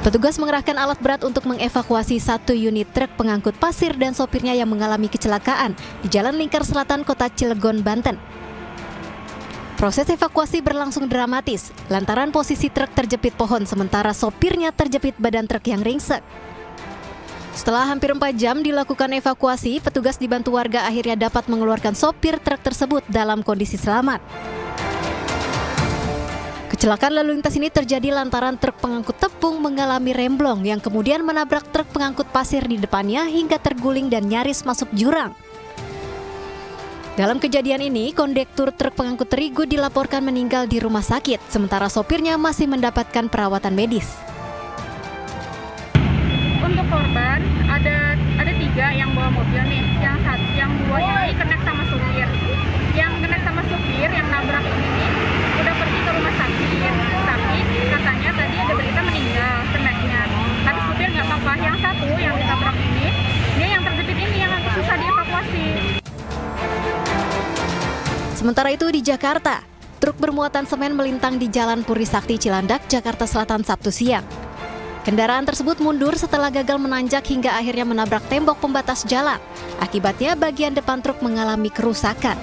Petugas mengerahkan alat berat untuk mengevakuasi satu unit truk pengangkut pasir dan sopirnya yang mengalami kecelakaan di Jalan Lingkar Selatan, Kota Cilegon, Banten. Proses evakuasi berlangsung dramatis lantaran posisi truk terjepit pohon sementara sopirnya terjepit badan truk yang ringsek. Setelah hampir 4 jam dilakukan evakuasi, petugas dibantu warga akhirnya dapat mengeluarkan sopir truk tersebut dalam kondisi selamat. Kecelakaan lalu lintas ini terjadi lantaran truk pengangkut tepung mengalami remblong yang kemudian menabrak truk pengangkut pasir di depannya hingga terguling dan nyaris masuk jurang. Dalam kejadian ini, kondektur truk pengangkut terigu dilaporkan meninggal di rumah sakit, sementara sopirnya masih mendapatkan perawatan medis. Untuk korban ada 3 yang bawa mobil nih, yang 2 ini kena sama supir. Yang kena sama supir yang nabrak ini nih, udah pergi ke rumah sakit, tapi katanya tadi ada berita meninggal kenanya. Tapi supir nggak apa-apa. Yang satu yang ditabrak ini, dia yang terjepit ini yang susah dievakuasi. Sementara itu di Jakarta, truk bermuatan semen melintang di Jalan Puri Sakti Cilandak, Jakarta Selatan Sabtu siang. Kendaraan tersebut mundur setelah gagal menanjak hingga akhirnya menabrak tembok pembatas jalan. Akibatnya bagian depan truk mengalami kerusakan.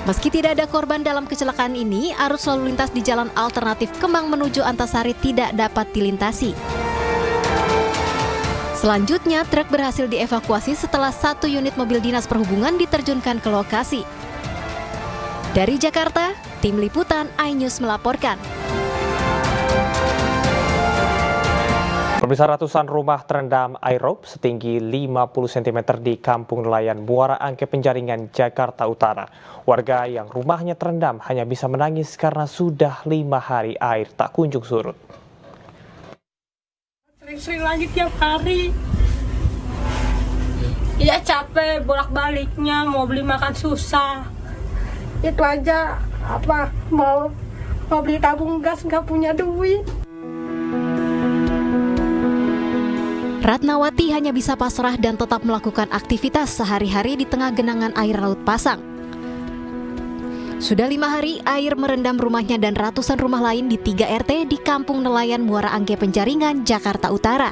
Meski tidak ada korban dalam kecelakaan ini, arus lalu lintas di jalan alternatif Kemang menuju Antasari tidak dapat dilintasi. Selanjutnya, truk berhasil dievakuasi setelah 1 unit mobil dinas perhubungan diterjunkan ke lokasi. Dari Jakarta, Tim Liputan iNews melaporkan. Pemirsa, ratusan rumah terendam air rob setinggi 50 cm di Kampung Nelayan Muara Angke Penjaringan, Jakarta Utara. Warga yang rumahnya terendam hanya bisa menangis karena sudah 5 hari air tak kunjung surut. Sering-sering lagi tiap hari. Ya capek bolak-baliknya, mau beli makan susah. Itu aja mau beli tabung gas nggak punya duit. Ratnawati hanya bisa pasrah dan tetap melakukan aktivitas sehari-hari di tengah genangan air laut pasang. Sudah 5 hari air merendam rumahnya dan ratusan rumah lain di 3 RT di Kampung Nelayan Muara Angke Penjaringan, Jakarta Utara.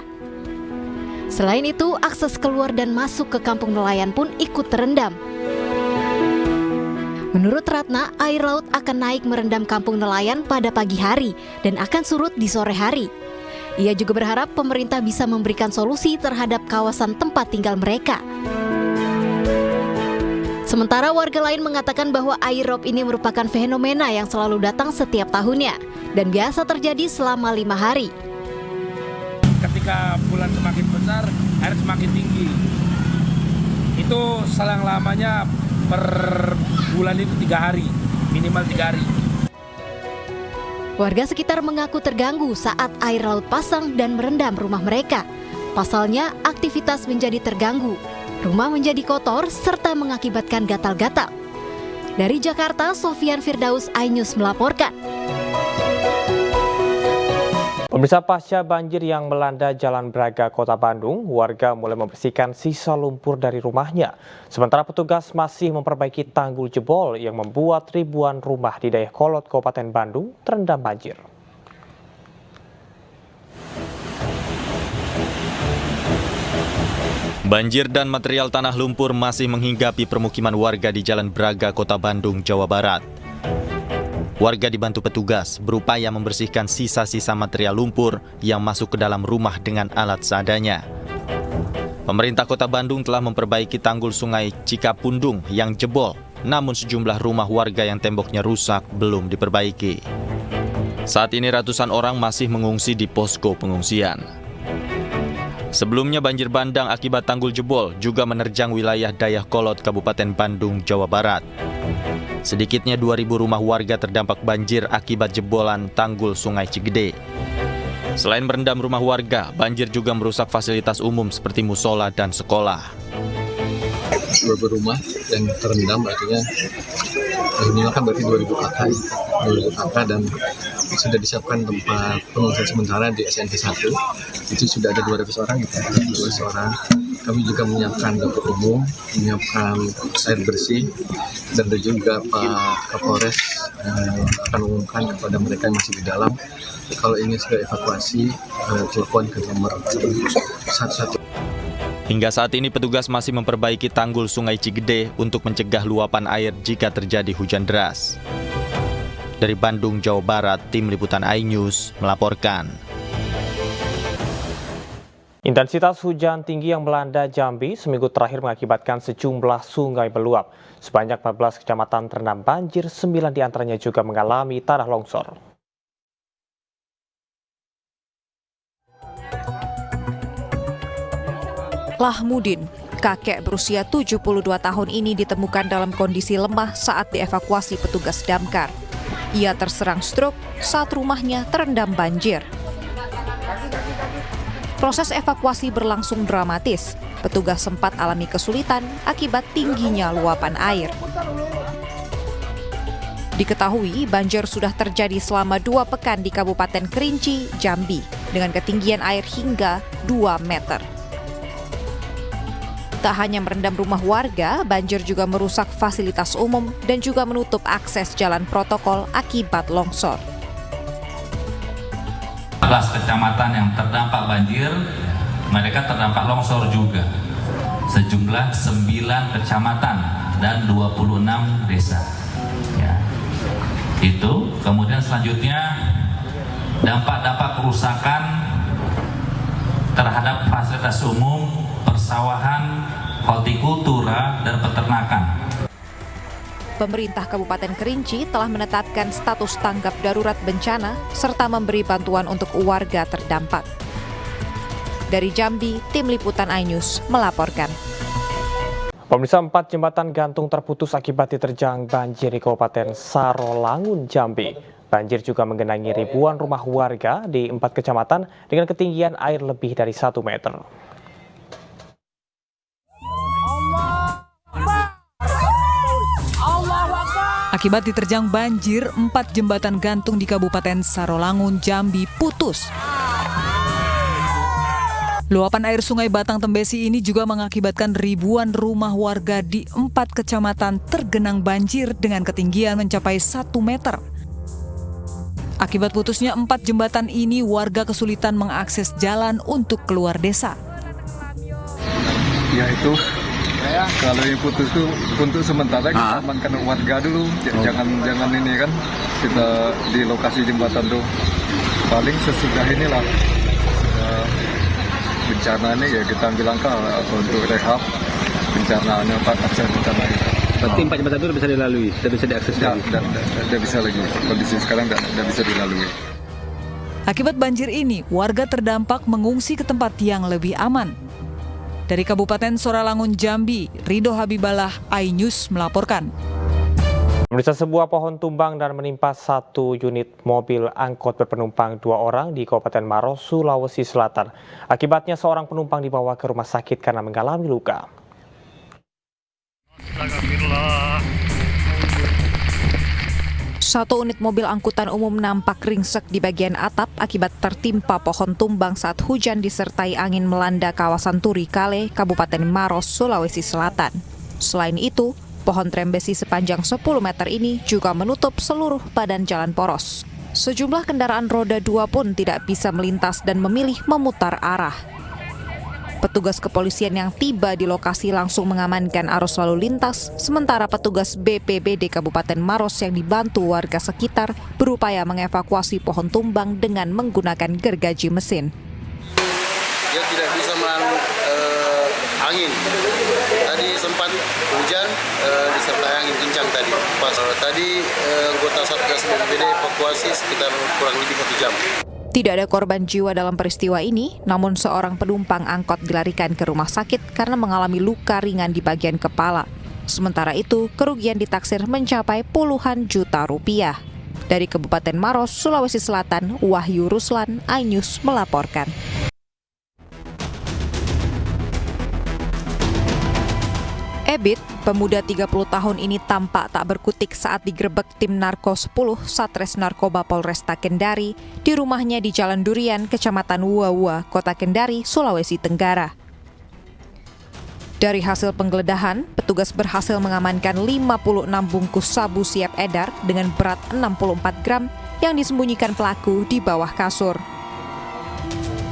Selain itu, akses keluar dan masuk ke Kampung Nelayan pun ikut terendam. Menurut Ratna, air laut akan naik merendam Kampung Nelayan pada pagi hari dan akan surut di sore hari. Ia juga berharap pemerintah bisa memberikan solusi terhadap kawasan tempat tinggal mereka. Sementara warga lain mengatakan bahwa air rob ini merupakan fenomena yang selalu datang setiap tahunnya dan biasa terjadi selama 5 hari. Ketika bulan semakin besar, air semakin tinggi. Itu selang lamanya per bulan itu 3 hari, minimal 3 hari. Warga sekitar mengaku terganggu saat air laut pasang dan merendam rumah mereka. Pasalnya, aktivitas menjadi terganggu, rumah menjadi kotor, serta mengakibatkan gatal-gatal. Dari Jakarta, Sofian Firdaus iNews melaporkan. Pemirsa, pasca banjir yang melanda Jalan Braga, Kota Bandung, warga mulai membersihkan sisa lumpur dari rumahnya. Sementara petugas masih memperbaiki tanggul jebol yang membuat ribuan rumah di Dayakolot, Kabupaten Bandung terendam banjir. Banjir dan material tanah lumpur masih menghinggapi permukiman warga di Jalan Braga, Kota Bandung, Jawa Barat. Warga dibantu petugas berupaya membersihkan sisa-sisa material lumpur yang masuk ke dalam rumah dengan alat seadanya. Pemerintah Kota Bandung telah memperbaiki tanggul Sungai Cikapundung yang jebol, namun sejumlah rumah warga yang temboknya rusak belum diperbaiki. Saat ini ratusan orang masih mengungsi di posko pengungsian. Sebelumnya banjir bandang akibat tanggul jebol juga menerjang wilayah Dayakolot, Kabupaten Bandung, Jawa Barat. Sedikitnya 2.000 rumah warga terdampak banjir akibat jebolan tanggul Sungai Cigede. Selain merendam rumah warga, banjir juga merusak fasilitas umum seperti musola dan sekolah. Beberapa rumah yang terendam artinya minimal kan berarti 2.000 kakak dan sudah disiapkan tempat pengungsian sementara di SNT 1. Itu sudah ada 200 orang, 200 orang. Kami juga menyiapkan dapur umum, menyiapkan air bersih, dan juga Pak Kapolres akan umumkan kepada mereka yang masih di dalam. Kalau ingin segera evakuasi, telepon ke nomor 111. Hingga saat ini petugas masih memperbaiki tanggul Sungai Cigede untuk mencegah luapan air jika terjadi hujan deras. Dari Bandung, Jawa Barat, Tim Liputan iNews melaporkan. Intensitas hujan tinggi yang melanda Jambi seminggu terakhir mengakibatkan sejumlah sungai meluap. Sebanyak 14 kecamatan terendam banjir, 9 diantaranya juga mengalami tanah longsor. Lahmudin, kakek berusia 72 tahun ini ditemukan dalam kondisi lemah saat dievakuasi petugas damkar. Ia terserang stroke saat rumahnya terendam banjir. Proses evakuasi berlangsung dramatis. Petugas sempat alami kesulitan akibat tingginya luapan air. Diketahui banjir sudah terjadi selama 2 pekan di Kabupaten Kerinci, Jambi, dengan ketinggian air hingga 2 meter. Tak hanya merendam rumah warga, banjir juga merusak fasilitas umum dan juga menutup akses jalan protokol akibat longsor. 14 kecamatan yang terdampak banjir, mereka terdampak longsor juga. Sejumlah 9 kecamatan dan 26 desa. Ya. Itu, kemudian selanjutnya dampak-dampak kerusakan terhadap fasilitas umum, persawahan, hortikultura, dan peternakan. Pemerintah Kabupaten Kerinci telah menetapkan status tanggap darurat bencana serta memberi bantuan untuk warga terdampak. Dari Jambi, Tim Liputan iNews melaporkan. Pemirsa, 4 jembatan gantung terputus akibat diterjang banjir di Kabupaten Sarolangun, Jambi. Banjir juga menggenangi ribuan rumah warga di 4 kecamatan dengan ketinggian air lebih dari 1 meter. Akibat diterjang banjir, 4 jembatan gantung di Kabupaten Sarolangun, Jambi putus. Luapan air Sungai Batang Tembesi ini juga mengakibatkan ribuan rumah warga di 4 kecamatan tergenang banjir dengan ketinggian mencapai 1 meter. Akibat putusnya 4 jembatan ini, warga kesulitan mengakses jalan untuk keluar desa. Ya itu, kalau yang putus itu untuk sementara kita amankan warga dulu, jangan ini kan kita di lokasi jembatan tuh. Paling sesudah inilah bencana ini ya kita ambil langkah untuk rehab bencananya, akses bencana itu. Berarti 4 jembatan itu bisa dilalui, tidak bisa diakses lagi? Tidak bisa lagi, kondisi sekarang tidak bisa dilalui. Akibat banjir ini, warga terdampak mengungsi ke tempat yang lebih aman. Dari Kabupaten Sarolangun, Jambi, Ridho Habiballah, iNews melaporkan. Pemirsa, sebuah pohon tumbang dan menimpa 1 unit mobil angkot berpenumpang 2 orang di Kabupaten Maros, Sulawesi Selatan. Akibatnya seorang penumpang dibawa ke rumah sakit karena mengalami luka. Satu unit mobil angkutan umum nampak ringsek di bagian atap akibat tertimpa pohon tumbang saat hujan disertai angin melanda kawasan Turi Kale, Kabupaten Maros, Sulawesi Selatan. Selain itu, pohon trembesi sepanjang 10 meter ini juga menutup seluruh badan jalan poros. Sejumlah kendaraan roda 2 pun tidak bisa melintas dan memilih memutar arah. Petugas kepolisian yang tiba di lokasi langsung mengamankan arus lalu lintas, sementara petugas BPBD Kabupaten Maros yang dibantu warga sekitar berupaya mengevakuasi pohon tumbang dengan menggunakan gergaji mesin. Dia tidak bisa melawan angin. Tadi sempat hujan disertai angin kencang tadi. Tadi anggota Satgas BPBD evakuasi sekitar kurang lebih 1 jam. Tidak ada korban jiwa dalam peristiwa ini, namun seorang penumpang angkot dilarikan ke rumah sakit karena mengalami luka ringan di bagian kepala. Sementara itu, kerugian ditaksir mencapai puluhan juta rupiah. Dari Kabupaten Maros, Sulawesi Selatan, Wahyu Ruslan, iNews melaporkan. Ebit, pemuda 30 tahun ini tampak tak berkutik saat digerebek tim Narko 10 Satres Narkoba Polresta Kendari di rumahnya di Jalan Durian, Kecamatan Wuawua, Kota Kendari, Sulawesi Tenggara. Dari hasil penggeledahan, petugas berhasil mengamankan 56 bungkus sabu siap edar dengan berat 64 gram yang disembunyikan pelaku di bawah kasur.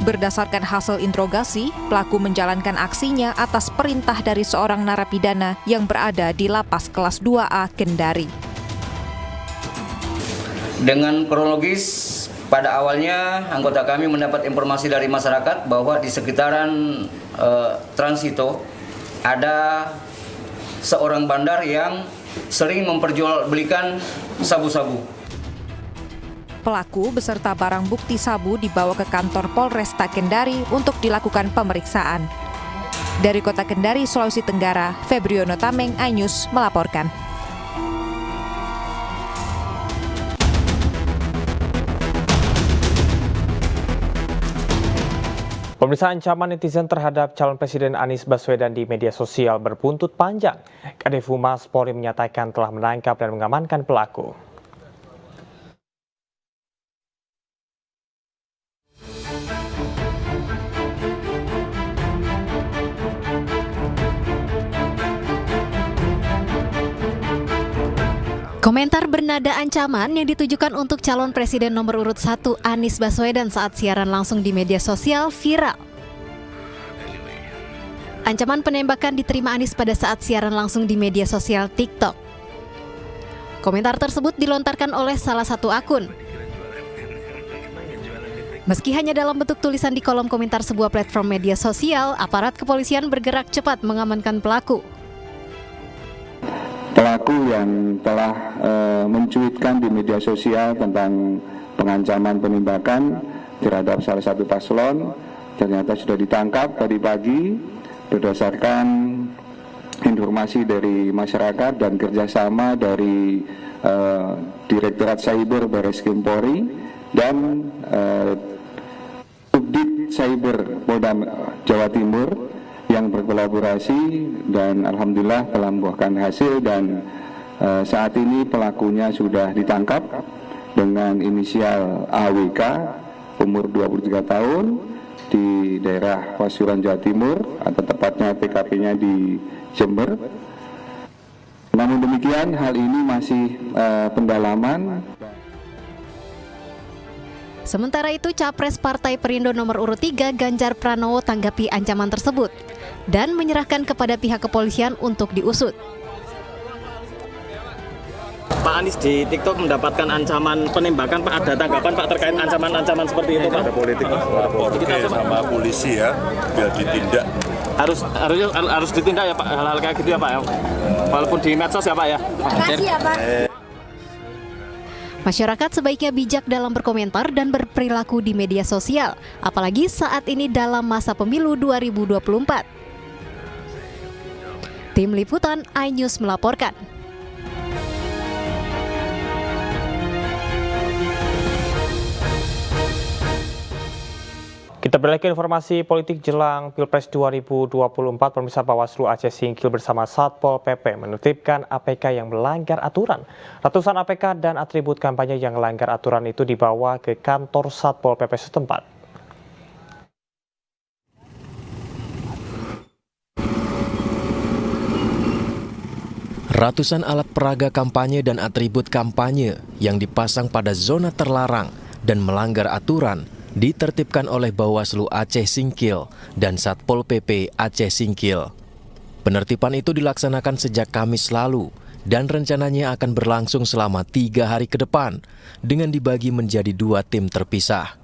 Berdasarkan hasil interogasi, pelaku menjalankan aksinya atas perintah dari seorang narapidana yang berada di Lapas Kelas 2A Kendari. Dengan kronologis, pada awalnya anggota kami mendapat informasi dari masyarakat bahwa di sekitaran Transito ada seorang bandar yang sering memperjualbelikan sabu-sabu. Pelaku beserta barang bukti sabu dibawa ke kantor Polresta Kendari untuk dilakukan pemeriksaan. Dari Kota Kendari, Sulawesi Tenggara, Febriono Tameng, iNews melaporkan. Pemeriksaan ancaman netizen terhadap calon Presiden Anies Baswedan di media sosial berbuntut panjang. Kadif Humas Polri menyatakan telah menangkap dan mengamankan pelaku. Komentar bernada ancaman yang ditujukan untuk calon presiden nomor urut 1 Anies Baswedan saat siaran langsung di media sosial viral. Ancaman penembakan diterima Anies pada saat siaran langsung di media sosial TikTok. Komentar tersebut dilontarkan oleh salah satu akun. Meski hanya dalam bentuk tulisan di kolom komentar sebuah platform media sosial, aparat kepolisian bergerak cepat mengamankan pelaku. Pelaku yang telah mencuitkan di media sosial tentang pengancaman penembakan terhadap salah satu paslon ternyata sudah ditangkap tadi pagi berdasarkan informasi dari masyarakat dan kerjasama dari Direktorat Cyber Barreskrim Polri dan Subdit Cyber Polda Jawa Timur yang berkolaborasi dan alhamdulillah telah membuahkan hasil dan saat ini pelakunya sudah ditangkap dengan inisial AWK umur 23 tahun di daerah Pasuruan Jawa Timur atau tepatnya TKP-nya di Jember. Namun demikian hal ini masih pendalaman. Sementara itu, Capres Partai Perindo nomor urut 3 Ganjar Pranowo tanggapi ancaman tersebut dan menyerahkan kepada pihak kepolisian untuk diusut. Pak Anies di TikTok mendapatkan ancaman penembakan, Pak. Ada tanggapan Pak terkait ancaman-ancaman seperti itu, Pak? Ada politik, lapor sama polisi ya, biar ditindak. Harus ditindak ya Pak, hal-hal kayak gitu ya Pak ya? Walaupun di medsos ya Pak ya? Makasih ya Pak. Masyarakat sebaiknya bijak dalam berkomentar dan berperilaku di media sosial, apalagi saat ini dalam masa pemilu 2024. Tim Liputan iNews melaporkan. Kita beralih ke informasi politik jelang Pilpres 2024. Pemirsa, Bawaslu Aceh Singkil bersama Satpol PP menertibkan APK yang melanggar aturan. Ratusan APK dan atribut kampanye yang melanggar aturan itu dibawa ke kantor Satpol PP setempat. Ratusan alat peraga kampanye dan atribut kampanye yang dipasang pada zona terlarang dan melanggar aturan ditertibkan oleh Bawaslu Aceh Singkil dan Satpol PP Aceh Singkil. Penertiban itu dilaksanakan sejak Kamis lalu dan rencananya akan berlangsung selama 3 hari ke depan dengan dibagi menjadi 2 tim terpisah.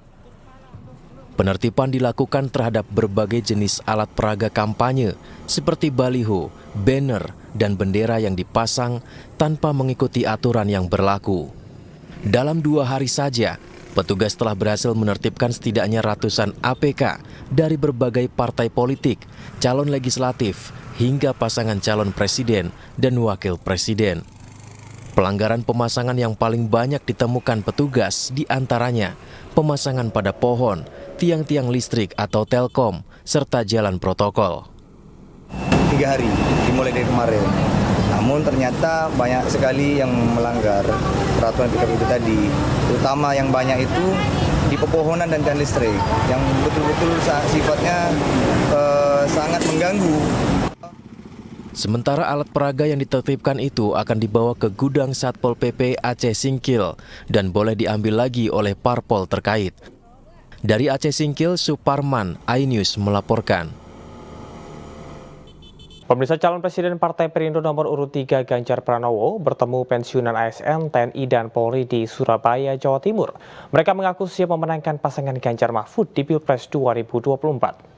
Penertiban dilakukan terhadap berbagai jenis alat peraga kampanye seperti baliho, banner, dan bendera yang dipasang tanpa mengikuti aturan yang berlaku. Dalam 2 hari saja, petugas telah berhasil menertibkan setidaknya ratusan APK dari berbagai partai politik, calon legislatif, hingga pasangan calon presiden dan wakil presiden. Pelanggaran pemasangan yang paling banyak ditemukan petugas diantaranya pemasangan pada pohon, tiang-tiang listrik atau telkom, serta jalan protokol. 3 hari dimulai dari kemarin. Namun ternyata banyak sekali yang melanggar peraturan PKP itu tadi. Terutama yang banyak itu di pepohonan dan tiang listrik yang betul-betul sifatnya sangat mengganggu. Sementara alat peraga yang ditertibkan itu akan dibawa ke gudang Satpol PP Aceh Singkil dan boleh diambil lagi oleh parpol terkait. Dari Aceh Singkil, Suparman, iNews melaporkan. Pemirsa, calon Presiden Partai Perindo nomor urut 3 Ganjar Pranowo bertemu pensiunan ASN, TNI, dan Polri di Surabaya, Jawa Timur. Mereka mengaku siap memenangkan pasangan Ganjar Mahfud di Pilpres 2024.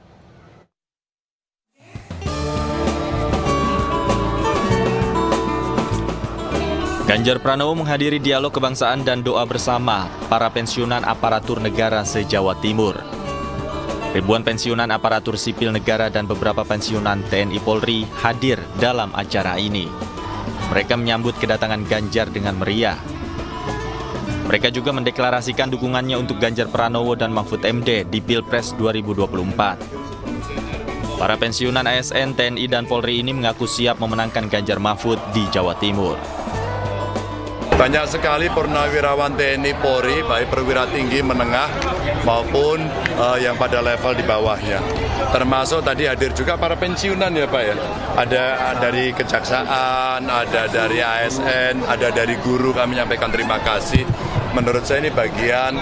Ganjar Pranowo menghadiri dialog kebangsaan dan doa bersama para pensiunan aparatur negara se-Jawa Timur. Ribuan pensiunan aparatur sipil negara dan beberapa pensiunan TNI Polri hadir dalam acara ini. Mereka menyambut kedatangan Ganjar dengan meriah. Mereka juga mendeklarasikan dukungannya untuk Ganjar Pranowo dan Mahfud MD di Pilpres 2024. Para pensiunan ASN, TNI, dan Polri ini mengaku siap memenangkan Ganjar Mahfud di Jawa Timur. Banyak sekali purnawirawan TNI Polri, baik perwira tinggi, menengah, maupun yang pada level di bawahnya. Termasuk tadi hadir juga para pensiunan ya Pak ya. Ada dari kejaksaan, ada dari ASN, ada dari guru, kami menyampaikan terima kasih. Menurut saya ini bagian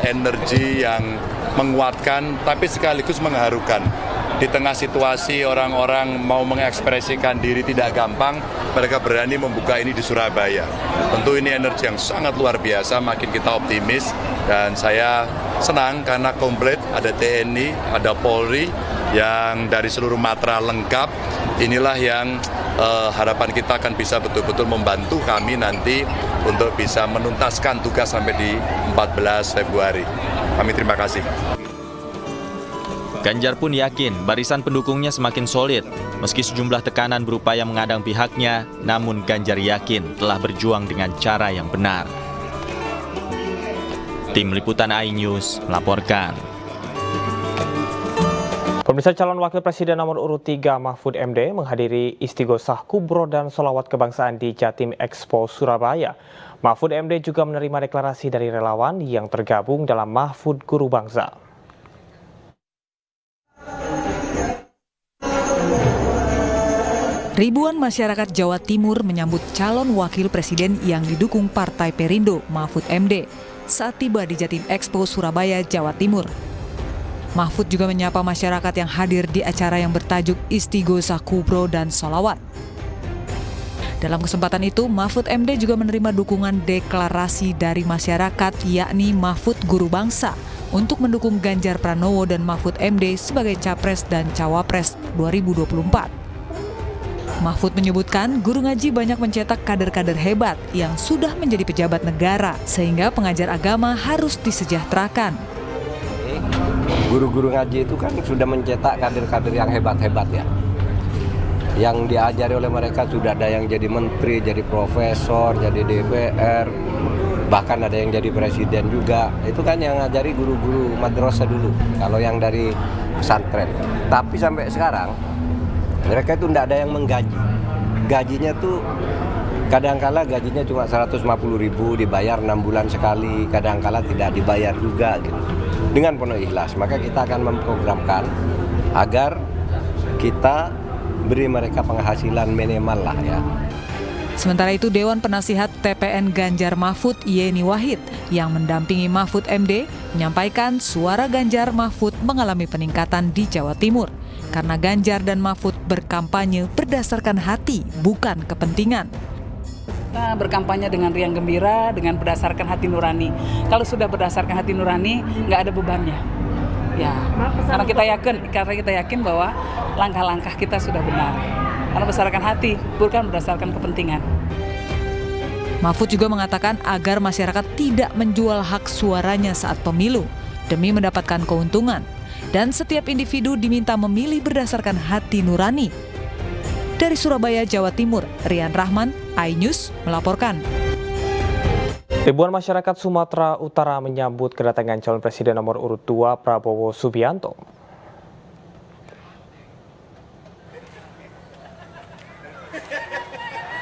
energi yang menguatkan, tapi sekaligus mengharukan. Di tengah situasi orang-orang mau mengekspresikan diri tidak gampang, mereka berani membuka ini di Surabaya. Tentu ini energi yang sangat luar biasa, makin kita optimis. Dan saya senang karena komplit, ada TNI, ada Polri, yang dari seluruh matra lengkap. Inilah yang harapan kita akan bisa betul-betul membantu kami nanti untuk bisa menuntaskan tugas sampai di 14 Februari. Kami terima kasih. Ganjar pun yakin barisan pendukungnya semakin solid. Meski sejumlah tekanan berupaya mengadang pihaknya, namun Ganjar yakin telah berjuang dengan cara yang benar. Tim Liputan iNews melaporkan. Pemirsa, calon Wakil Presiden nomor urut 3 Mahfud MD menghadiri istighosah kubro dan sholawat kebangsaan di Jatim Expo Surabaya. Mahfud MD juga menerima deklarasi dari relawan yang tergabung dalam Mahfud Guru Bangsa. Ribuan masyarakat Jawa Timur menyambut calon wakil presiden yang didukung Partai Perindo, Mahfud MD, saat tiba di Jatim Expo Surabaya, Jawa Timur. Mahfud juga menyapa masyarakat yang hadir di acara yang bertajuk Istighosah Kubro dan Sholawat. Dalam kesempatan itu, Mahfud MD juga menerima dukungan deklarasi dari masyarakat, yakni Mahfud Guru Bangsa, untuk mendukung Ganjar Pranowo dan Mahfud MD sebagai Capres dan Cawapres 2024. Mahfud menyebutkan guru ngaji banyak mencetak kader-kader hebat yang sudah menjadi pejabat negara, sehingga pengajar agama harus disejahterakan. Guru-guru ngaji itu kan sudah mencetak kader-kader yang hebat-hebat ya. Yang diajari oleh mereka sudah ada yang jadi menteri, jadi profesor, jadi DPR, bahkan ada yang jadi presiden juga. Itu kan yang ngajari guru-guru madrasah dulu, kalau yang dari pesantren. Tapi sampai sekarang mereka itu tidak ada yang menggaji. Gajinya tuh kadang-kala gajinya cuma 150.000, dibayar 6 bulan sekali, kadang-kala tidak dibayar juga gitu. Dengan penuh ikhlas, maka kita akan memprogramkan agar kita beri mereka penghasilan minimal lah ya. Sementara itu, Dewan Penasihat TPN Ganjar Mahfud Yeni Wahid yang mendampingi Mahfud MD menyampaikan suara Ganjar Mahfud mengalami peningkatan di Jawa Timur karena Ganjar dan Mahfud berkampanye berdasarkan hati, bukan kepentingan. Kita berkampanye dengan riang gembira, dengan berdasarkan hati nurani. Kalau sudah berdasarkan hati nurani, nggak ada bebannya. Ya, karena kita yakin bahwa langkah-langkah kita sudah benar. Karena berdasarkan hati, bukan berdasarkan kepentingan. Mahfud juga mengatakan agar masyarakat tidak menjual hak suaranya saat pemilu demi mendapatkan keuntungan, dan setiap individu diminta memilih berdasarkan hati nurani. Dari Surabaya, Jawa Timur, Rian Rahman, iNews melaporkan. Ribuan masyarakat Sumatera Utara menyambut kedatangan calon presiden nomor urut 2 Prabowo Subianto.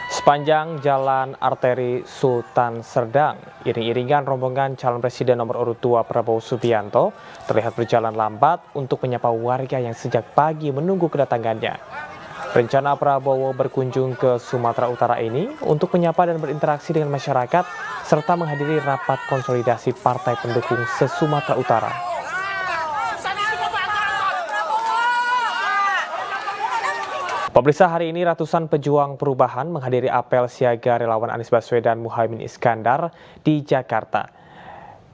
Sepanjang jalan arteri Sultan Serdang, iring-iringan rombongan calon presiden nomor urut 2 Prabowo Subianto terlihat berjalan lambat untuk menyapa warga yang sejak pagi menunggu kedatangannya. Rencana Prabowo berkunjung ke Sumatera Utara ini untuk menyapa dan berinteraksi dengan masyarakat serta menghadiri rapat konsolidasi partai pendukung se-Sumatera Utara. Pemirsa, hari ini ratusan pejuang perubahan menghadiri apel siaga relawan Anies Baswedan Muhaimin Iskandar di Jakarta.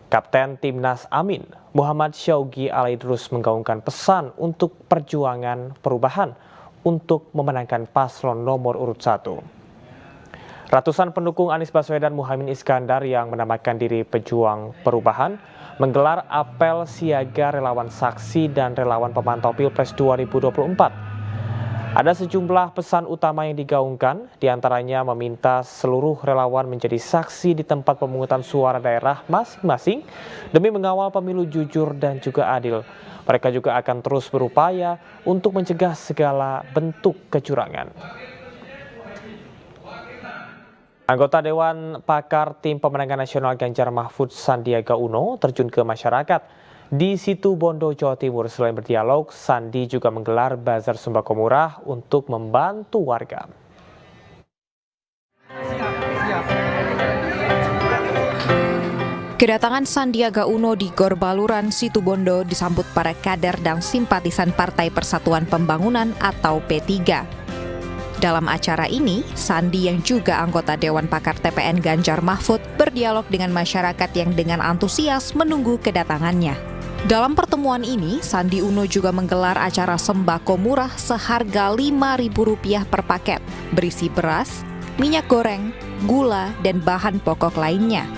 Kapten Timnas Amin, Muhammad Syaugi Alaidrus menggaungkan pesan untuk perjuangan perubahan untuk memenangkan paslon nomor urut 1. Ratusan pendukung Anies Baswedan Muhaimin Iskandar yang menamakan diri pejuang perubahan menggelar apel siaga relawan saksi dan relawan pemantau Pilpres 2024. Ada sejumlah pesan utama yang digaungkan, diantaranya meminta seluruh relawan menjadi saksi di tempat pemungutan suara daerah masing-masing demi mengawal pemilu jujur dan juga adil. Mereka juga akan terus berupaya untuk mencegah segala bentuk kecurangan. Anggota Dewan Pakar Tim Pemenangan Nasional Ganjar Mahfud Sandiaga Uno terjun ke masyarakat di Situbondo, Jawa Timur. Selain berdialog, Sandi juga menggelar bazar sembako murah untuk membantu warga. Kedatangan Sandiaga Uno di Gor Baluran, Situbondo disambut para kader dan simpatisan Partai Persatuan Pembangunan atau P3. Dalam acara ini, Sandi yang juga anggota Dewan Pakar TPN Ganjar Mahfud berdialog dengan masyarakat yang dengan antusias menunggu kedatangannya. Dalam pertemuan ini, Sandi Uno juga menggelar acara sembako murah seharga Rp5.000 per paket, berisi beras, minyak goreng, gula, dan bahan pokok lainnya.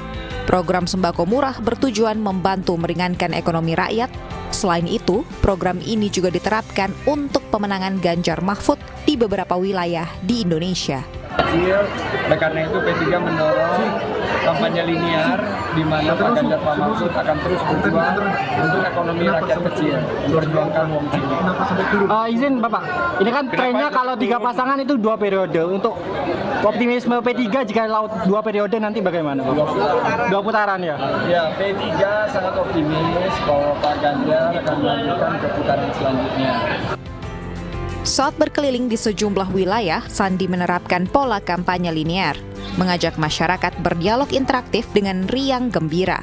Program sembako murah bertujuan membantu meringankan ekonomi rakyat. Selain itu, program ini juga diterapkan untuk pemenangan Ganjar Mahfud di beberapa wilayah di Indonesia. Oleh karena itu P3 mendorong kampanye linear di mana Pak Ganjar Mahfud akan terus berjuang untuk ekonomi rakyat kecil, memperjuangkan wong cilik. Izin Bapak, ini kan trennya kalau 3 pasangan itu 2 periode. Untuk optimisme P3 jika laut 2 periode nanti bagaimana? 2 putaran ya? Ya, P3 sangat optimis bahwa Pak Ganjar akan melanjutkan ke putaran selanjutnya. Saat berkeliling di sejumlah wilayah, Sandi menerapkan pola kampanye linear, mengajak masyarakat berdialog interaktif dengan riang gembira.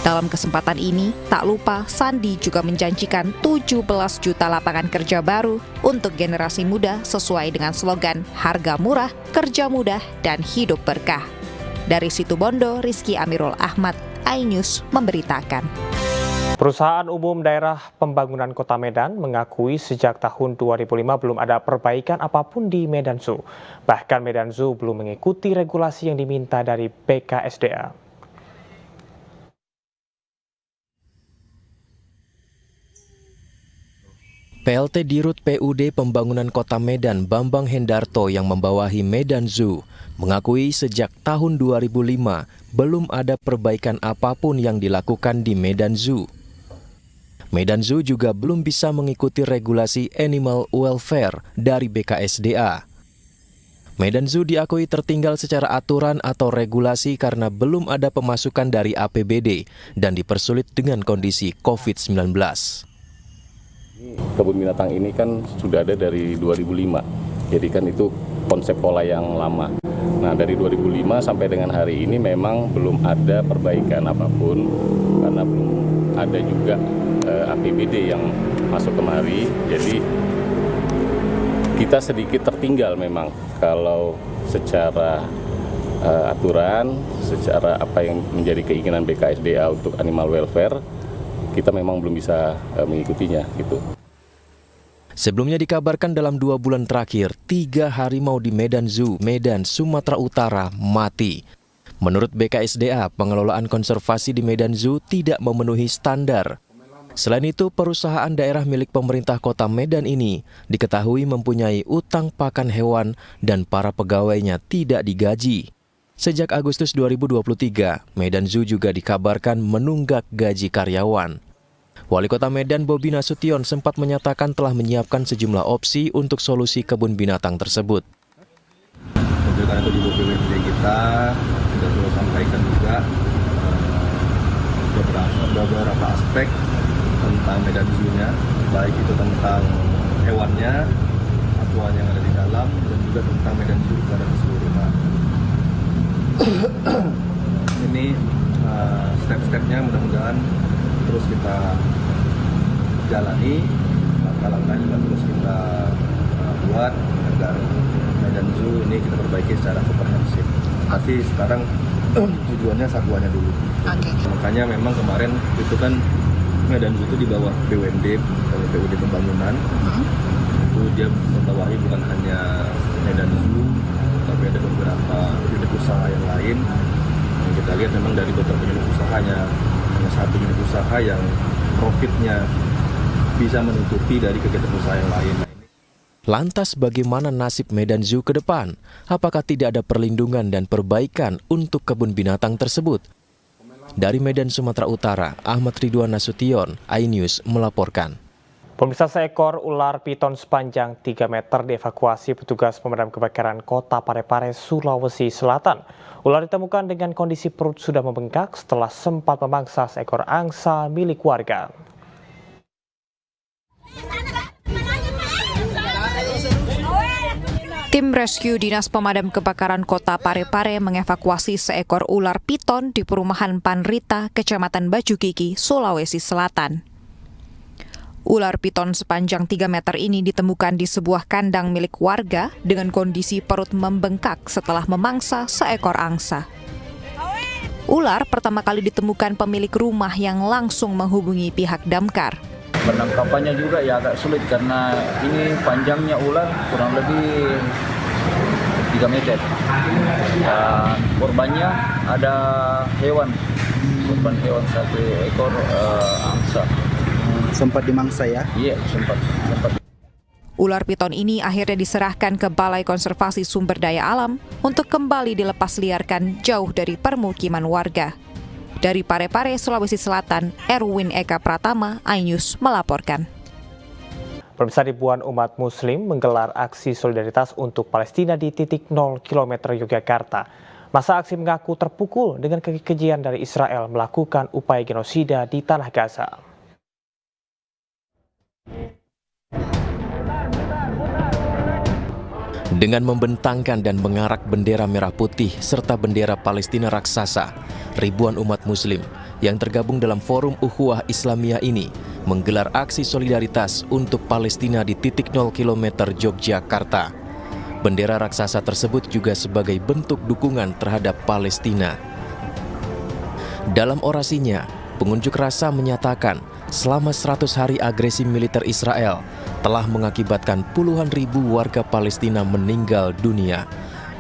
Dalam kesempatan ini, tak lupa Sandi juga menjanjikan 17 juta lapangan kerja baru untuk generasi muda sesuai dengan slogan harga murah, kerja mudah, dan hidup berkah. Dari Situbondo, Rizky Amirul Ahmad, iNews memberitakan. Perusahaan Umum Daerah Pembangunan Kota Medan mengakui sejak tahun 2005 belum ada perbaikan apapun di Medan Zoo. Bahkan Medan Zoo belum mengikuti regulasi yang diminta dari BKSDA. PLT Dirut PUD Pembangunan Kota Medan Bambang Hendarto yang membawahi Medan Zoo mengakui sejak tahun 2005 belum ada perbaikan apapun yang dilakukan di Medan Zoo. Medan Zoo juga belum bisa mengikuti regulasi animal welfare dari BKSDA. Medan Zoo diakui tertinggal secara aturan atau regulasi karena belum ada pemasukan dari APBD dan dipersulit dengan kondisi COVID-19. Kebun binatang ini kan sudah ada dari 2005, jadi kan itu konsep pola yang lama. Nah, dari 2005 sampai dengan hari ini memang belum ada perbaikan apapun karena belum ada juga APBD yang masuk kemari. Jadi kita sedikit tertinggal memang kalau secara aturan, secara apa yang menjadi keinginan BKSDA untuk animal welfare, kita memang belum bisa mengikutinya gitu. Sebelumnya dikabarkan dalam 2 bulan terakhir, 3 harimau di Medan Zoo, Medan, Sumatera Utara mati. Menurut BKSDA, pengelolaan konservasi di Medan Zoo tidak memenuhi standar. Selain itu, perusahaan daerah milik pemerintah kota Medan ini diketahui mempunyai utang pakan hewan dan para pegawainya tidak digaji. Sejak Agustus 2023, Medan Zoo juga dikabarkan menunggak gaji karyawan. Wali Kota Medan Bobi Nasution sempat menyatakan telah menyiapkan sejumlah opsi untuk solusi kebun binatang tersebut. Karena itu di BPWD kita sudah sampaikan juga beberapa aspek tentang Medan Zoo-nya, baik itu tentang hewannya ketentuan yang ada di dalam dan juga tentang medan zoo secara keseluruhan. Ini step-stepnya mudah-mudahan terus kita jalani, langkah-langkah juga terus kita buat agar medan zoo ini kita perbaiki secara komprehensif. Tapi sekarang tujuannya satuannya dulu. Makanya memang kemarin itu kan medan zoo itu di bawah BUMD, BUD Pembangunan. Itu dia membawahi bukan hanya medan zoo, tapi ada beberapa unit usaha yang lain. Yang kita lihat memang dari beberapa unit usahanya hanya satu unit usaha yang profitnya bisa menutupi dari kegiatan usaha yang lain. Lantas bagaimana nasib Medan Zoo ke depan? Apakah tidak ada perlindungan dan perbaikan untuk kebun binatang tersebut? Dari Medan, Sumatera Utara, Ahmad Ridwan Nasution, iNews melaporkan. Pemirsa, seekor ular piton sepanjang 3 meter dievakuasi petugas pemadam kebakaran Kota Parepare, Sulawesi Selatan. Ular ditemukan dengan kondisi perut sudah membengkak setelah sempat memangsa seekor angsa milik warga. Tim rescue Dinas Pemadam Kebakaran Kota Parepare mengevakuasi seekor ular piton di perumahan Panrita, Kecamatan Baju Kiki, Sulawesi Selatan. Ular piton sepanjang 3 meter ini ditemukan di sebuah kandang milik warga dengan kondisi perut membengkak setelah memangsa seekor angsa. Ular pertama kali ditemukan pemilik rumah yang langsung menghubungi pihak damkar. Penangkapannya juga ya agak sulit karena ini panjangnya ular kurang lebih 3 meter. Dan korbannya ada korban hewan 1 ekor angsa. Sempat dimangsa ya? Iya, sempat. Ular piton ini akhirnya diserahkan ke Balai Konservasi Sumber Daya Alam untuk kembali dilepas liarkan jauh dari permukiman warga. Dari Parepare, Sulawesi Selatan, Erwin Eka Pratama, iNews melaporkan. Pemirsa, ribuan umat Muslim menggelar aksi solidaritas untuk Palestina di titik 0 km Yogyakarta. Masa aksi mengaku terpukul dengan kekejian dari Israel melakukan upaya genosida di Tanah Gaza. Dengan membentangkan dan mengarak bendera merah putih serta bendera Palestina raksasa, ribuan umat Muslim yang tergabung dalam Forum Ukhuwah Islamiyah ini menggelar aksi solidaritas untuk Palestina di titik 0 km Yogyakarta. Bendera raksasa tersebut juga sebagai bentuk dukungan terhadap Palestina. Dalam orasinya, pengunjuk rasa menyatakan selama 100 hari agresi militer Israel telah mengakibatkan puluhan ribu warga Palestina meninggal dunia,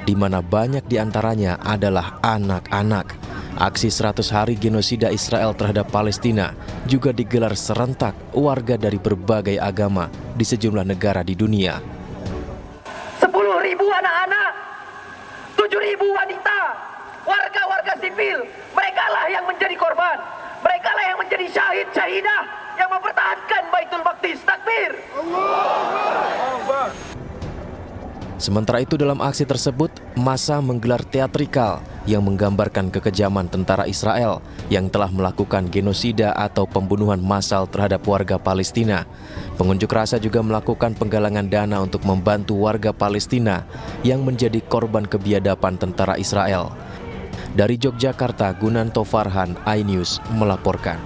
di mana banyak diantaranya adalah anak-anak. Aksi 100 hari genosida Israel terhadap Palestina juga digelar serentak warga dari berbagai agama di sejumlah negara di dunia. 10.000 anak-anak, 7.000 wanita, warga-warga sipil, merekalah yang menjadi korban. Mereka lah yang menjadi syahid-syahidah yang mempertahankan Baitul Maqdis. Takbir! Sementara itu, dalam aksi tersebut, massa menggelar teatrikal yang menggambarkan kekejaman tentara Israel yang telah melakukan genosida atau pembunuhan massal terhadap warga Palestina. Pengunjuk rasa juga melakukan penggalangan dana untuk membantu warga Palestina yang menjadi korban kebiadaban tentara Israel. Dari Yogyakarta, Gunanto Farhan, iNews melaporkan.